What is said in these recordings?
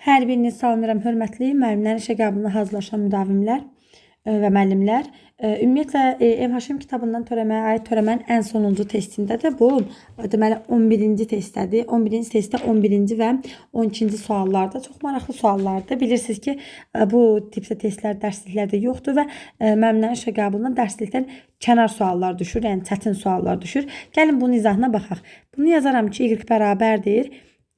Hər birini salamlayıram, hörmətli müəllimlərin işə qəbuluna hazırlaşan müdavimlər və müəllimlər. Ümumiyyətlə Ev Haşim kitabından törəməyə aid törəmənin ən sonuncu testindədir. Bu deməli 11-ci testdədir. 11-ci testdə 11-ci və 12-ci suallarda çox maraqlı suallardır. Bilirsiniz ki, bu tipdə testlər dərsliklərdə yoxdur və müəllimlərin işə qəbuluna dərslikdən kənar suallar düşür, yəni çətin suallar düşür. Gəlin bunun izahına baxaq. Bunu yazaram ki, y bərabərdir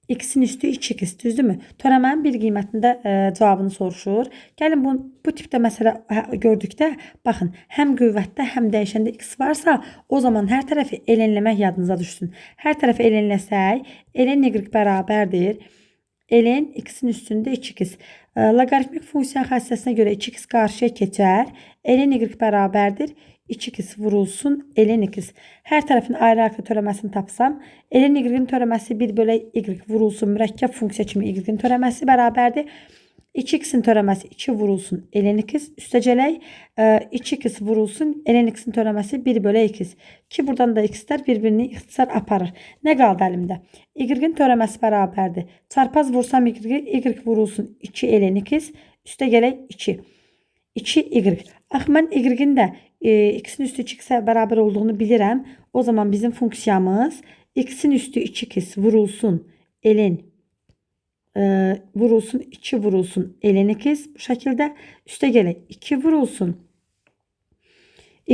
x-in üstü 2x, düzdürmü? Törəmənin bir qiymətində cavabını soruşur. Gəlin bu tipdə məsələ gördükdə, baxın, həm qüvvətdə, həm dəyişəndə x varsa, o zaman hər tərəfi elenləmək yadınıza düşsün. Hər tərəfi elenləsək, ln y bərabərdir ln x-in üstündə 2x. Loqaritmik funksiyanın xassəsinə görə 2x qarşıya keçər. Ln y bərabərdir 2x vurulsun ln x. Hər tərəfin ayrı-ayrı törəməsini tapsam, ln y-in törəməsi 1 bölü y vurulsun mürəkkəb funksiya kimi y-in törəməsi bərabərdir. 2x-in törəməsi 2 vurulsun ln x. Üstəcələk 2x vurulsun ln x-in törəməsi 1 bölü x. Ki buradan da x-lər bir-birini ixtisar aparır. Nə qaldı əlimdə? Y-in törəməsi bərabərdir. Çarpaz vursam y vurulsun 2 ln x. Üstəgələk 2. 2y. Axı mən y-in də x-in üstü 2x-ə bərabər olduğunu bilirəm. O zaman bizim funksiyamız x-in üstü 2x vurulsun ln vurulsun 2 vurulsun ln x bu şəkildə. Üstə gələk 2 vurulsun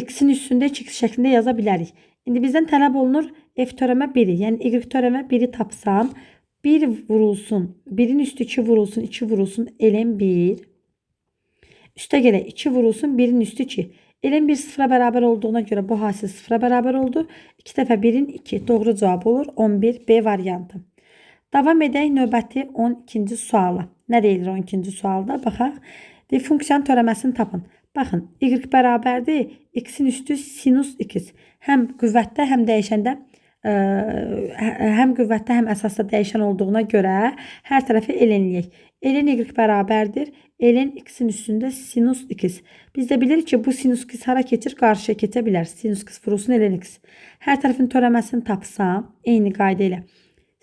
x-in üstündə 2x şəklində yaza bilərik. İndi bizdən tələb olunur f törəmə 1-i, yəni y törəmə 1-i tapsam 1 vurulsun 1-in üstü 2 vurulsun 2 vurulsun ln 1. Üstə gələk 2 vurulsun 1-in üstü 2. Ln 1 sıfıra bərabər olduğuna görə bu hasil sıfıra bərabər oldu. 2 dəfə 1-in 2 doğru cavab olur 11 B variantı. Davam edək növbəti 12-ci suala. Nə deyilir 12-ci sualda? Baxaq. Funksiyanın törəməsini tapın. Baxın, y bərabərdir x-in üstü sinus x. Həm qüvvətdə, həm dəyişəndə həm qüvvətdə, həm əsasda dəyişən olduğuna görə hər tərəfi elenləyək. Ln y bərabərdir ln x-in üstündə sinus x. Biz də bilirik ki, bu sinus x hara keçir? Qarşıya keçə bilər. Sinus x vurulsun ln x. Hər tərəfin törəməsini tapsam, eyni qayda ilə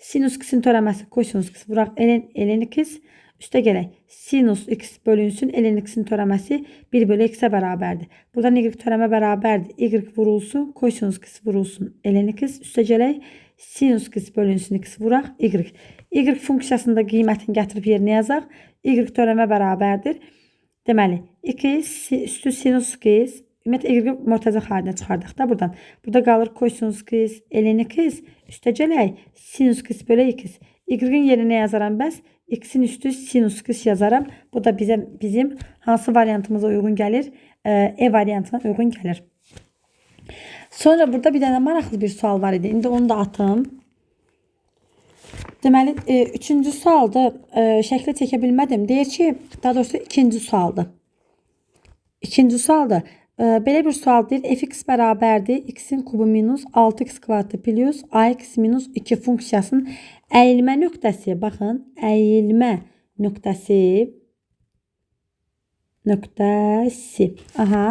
sinus x-in törəməsi kosinus x vuraq ln x. Üstə gələk sinus x bölünsün ln x-in törəməsi 1 bölü x-ə bərabərdir. Buradan y törəmə bərabərdir. Y vurulsun kosinus x vurulsun ln x. Üstə gələk sinus x bölünsün x vuraq y. Y funksiyasında qiymətini gətirib yerinə yazaq. Y törəmə bərabərdir. Deməli 2 üstü sinus x. Ümumiyyətlə y mörtəzə xaricinə çıxardıq da buradan. Burada qalır kosinus x ln x. Üstə gələk sinus x bölü x. Y-in yerinə yazaram bəs. X-in üstü sinus x yazaram. Bu da bizim hansı variantımıza uyğun gəlir? E variantına uyğun gəlir. Sonra burada bir dənə maraqlı bir sual var idi. İndi onu da atım. Deməli, 3-cü sualda şəkli çəkə bilmədim. Deyir ki, daha doğrusu 2-ci sualdır. 2-ci sualda belə bir sual deyir. Fx bərabərdir. X-in kubu minus 6x kvadratı plus ax minus 2 funksiyasının əyilmə nöqtəsi. Baxın, əyilmə nöqtəsi. Aha.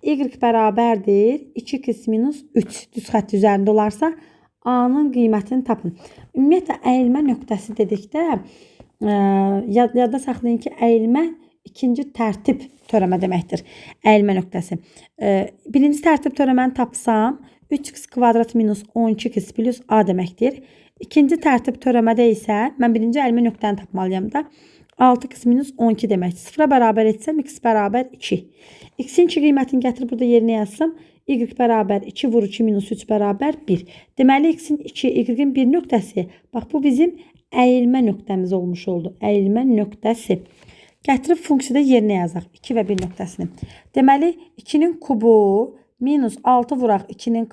Y bərabərdir 2x minus 3 düz xətt üzərində olarsa A-nın qiymətini tapın. Ümumiyyətlə, əyilmə nöqtəsi dedikdə yadda saxlayın ki, əyilmə ikinci tərtib törəmə deməkdir. Əyilmə nöqtəsi. Birinci tərtib törəməni tapsam 3x kvadrat minus 12x plus A deməkdir. İkinci tərtib törəmədə isə mən birinci əyilmə nöqtəni tapmalıyam da. 6x minus 12 deməkdir. Sıfıra bərabər etsəm x bərabər 2. X-in 2 qiymətini gətirib burada yerinə yazsam y bərabər 2 vur 2 minus 3 bərabər 1. Deməli x-in 2, y-in 1 nöqtəsi. Bax, bu bizim əyilmə nöqtəmiz olmuş oldu. Əyilmə nöqtəsi. Gətirib funksiyada yerinə yazaq. 2 və 1 nöqtəsini. Deməli, 2-nin kubu minus 6 vuraq 2-nin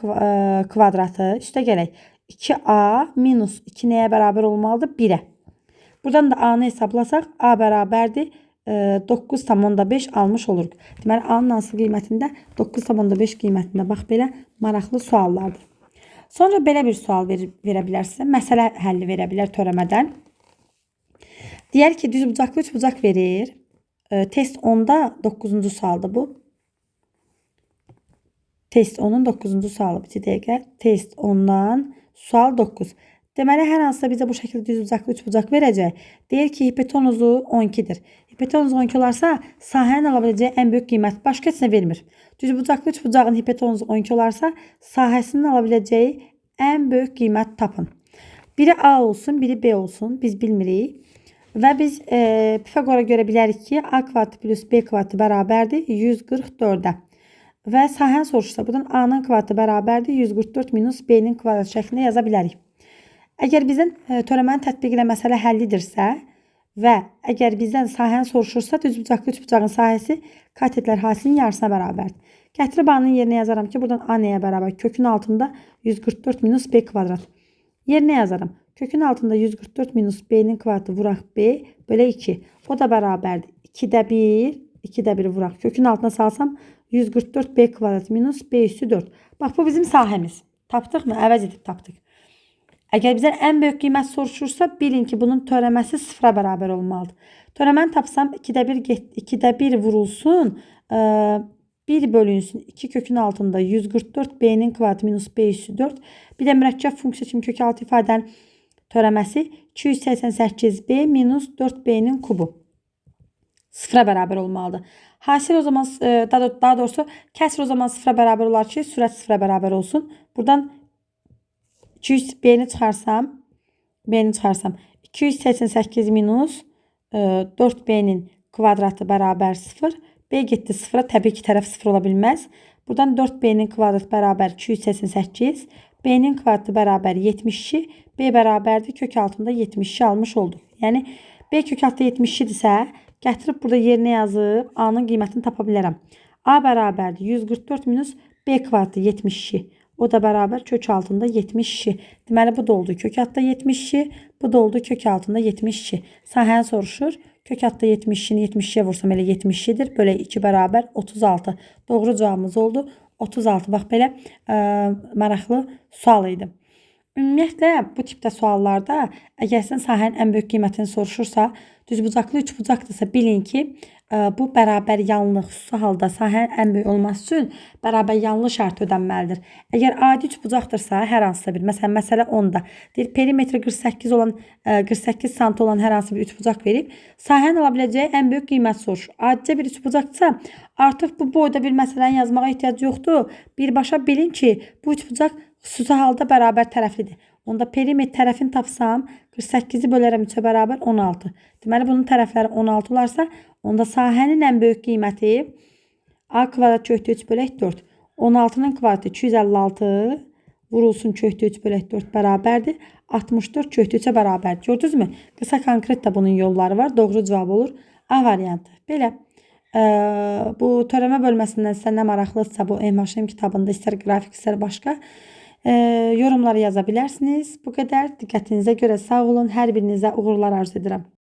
kvadratı. Üstə gələk. 2a minus 2 nəyə bərabər olmalıdır? 1-ə. Buradan da a-nı hesablasaq, a bərabərdir 9,5 almış oluruq. Deməli, a-nın hansı qiymətində? 9,5 qiymətində. Bax, belə maraqlı suallardır. Sonra belə bir sual verə bilər sizə. Məsələ həlli verə bilər törəmədən. Deyər ki, düz bucaqlı 3 bucaq verir. Test 10-da 9-cu sualdır bu. Test 10-un 9-cu sualı. Bir dəqiqə. Test 10-dan sual 9. Deməli, hər hansısa bizə bu şəkildə düzbucaqlı üçbucaq verəcək. Deyir ki, hipotenuzu 12-dir. Hipotenuz 12 olarsa, sahənin ala biləcəyi ən böyük qiymət başqa heç nə vermir. Düzbucaqlı üçbucağın hipotenuzu 12 olarsa, sahəsinin ala biləcəyi ən böyük qiymət tapın. Biri A olsun, biri B olsun. Biz bilmirik. Və biz Pifagora görə bilərik ki, A kvadratı plus B kvadratı bərabərdir 144-ə. Və sahəni soruşsa, buradan A-nın kvadratı bərabərdir 144 minus B-nin kvadratı şəklində yaza bilərik. Əgər bizdən törəmənin tətbiq ilə məsələ həllidirsə və əgər bizdən sahəni soruşursa, düzbucaqlı üçbucağın sahəsi katetlər hasilinin yarısına bərabərdir. Gətirib A-nın yerinə yazaram ki, buradan A nəyə bərabər? Kökün altında 144 minus B kvadrat. Yerinə yazaram. Kökün altında 144 minus B-nin kvadratı vuraq B bölə 2. O da bərabərdir. 2-də 1, 2-də 1 vuraq. Kökün altına salsam 144 B kvadrat minus B üstü 4. Bax, bu bizim sahəmiz. Tapdıq mı? Əvəz edib tapdıq. Əgər bizdən ən böyük qiymət soruşursa, bilin ki, bunun törəməsi 0-a bərabər olmalıdır. Törəməni tapsam 2-də 1 vurulsun, 1 bölünsün 2 kökün altında 144 B-nin kvadratı minus B üstü 4. Bir də mürəkkəb funksiya kimi kök altı ifadənin törəməsi 288B minus 4B'nin kubu. 0'a bərabər olmalıdır. Hasil o zaman, daha doğrusu kəsr o zaman 0'a bərabər olar ki, sürət 0'a bərabər olsun. Buradan 200B'ni çıxarsam, 288 minus 4B'nin kvadratı bərabər 0. B getdi 0'a, təbii ki, tərəf 0 ola bilməz. Buradan 4B'nin kvadratı bərabər 288. B'nin kvadratı bərabər 72. B bərabərdir kök altında 72 almış olduq. Yəni B kök altında 72-dirsə, gətirib burada yerinə yazıb A'nın qiymətini tapa bilərəm. A bərabərdir 144 minus B kvadratı 72. O da bərabər kök altında 72. Deməli, bu da oldu kök altında 72. Bu da oldu kök altında 72. Sahəni soruşur. Kök altında 72-ni 72'ye vursam elə 72'dir. Böyle 2 bərabər 36. Doğru cavabımız oldu. 36. Bax, belə maraqlı sual idi. Ümumiyyətlə, bu tipdə suallarda əgər sizin sahənin ən böyük qiymətini soruşursa, düzbucaqlı üçbucaqdırsa, bilin ki, bu bərabər yanlı xüsusi halda sahənin ən böyük olması üçün bərabər yanlı şərti ödənməlidir. Əgər adi üçbucaqdırsa, hər hansısa bir, məsələn, məsələ 10-da deyir, perimetri 48 sant olan hər hansı bir üçbucaq verib, sahənin ala biləcəyi ən böyük qiymət soruşur. Adicə bir üçbucaqdırsa, artıq bu boyda bir məsələni yazmağa ehtiyac yoxdur. Birbaşa bilin ki, bu üçbucaq xüsusi halda bərabər tərəflidir. Onda perimetr tərəfini tapsam 48'i bölərəm 3'ə bərabər 16. Deməli, bunun tərəfləri 16 olarsa, onda sahənin ən böyük qiyməti A kvadrat kökdə 3 bölək 4. 16'nın kvadratı 256 vurulsun kökdə 3 bölək 4 bərabərdir. 64 kökdə 3'ə bərabərdir. Gördünüz mü? Qısa konkret də bunun yolları var. Doğru cavab olur A variantı. Belə. Bu törəmə bölməsindən sizə nə maraqlıdırsa, bu MHM kitabında istər qrafik, istər başqa yorumları yaza bilərsiniz. Bu qədər. Diqqətinizə görə sağ olun. Hər birinizə uğurlar arzu edirəm.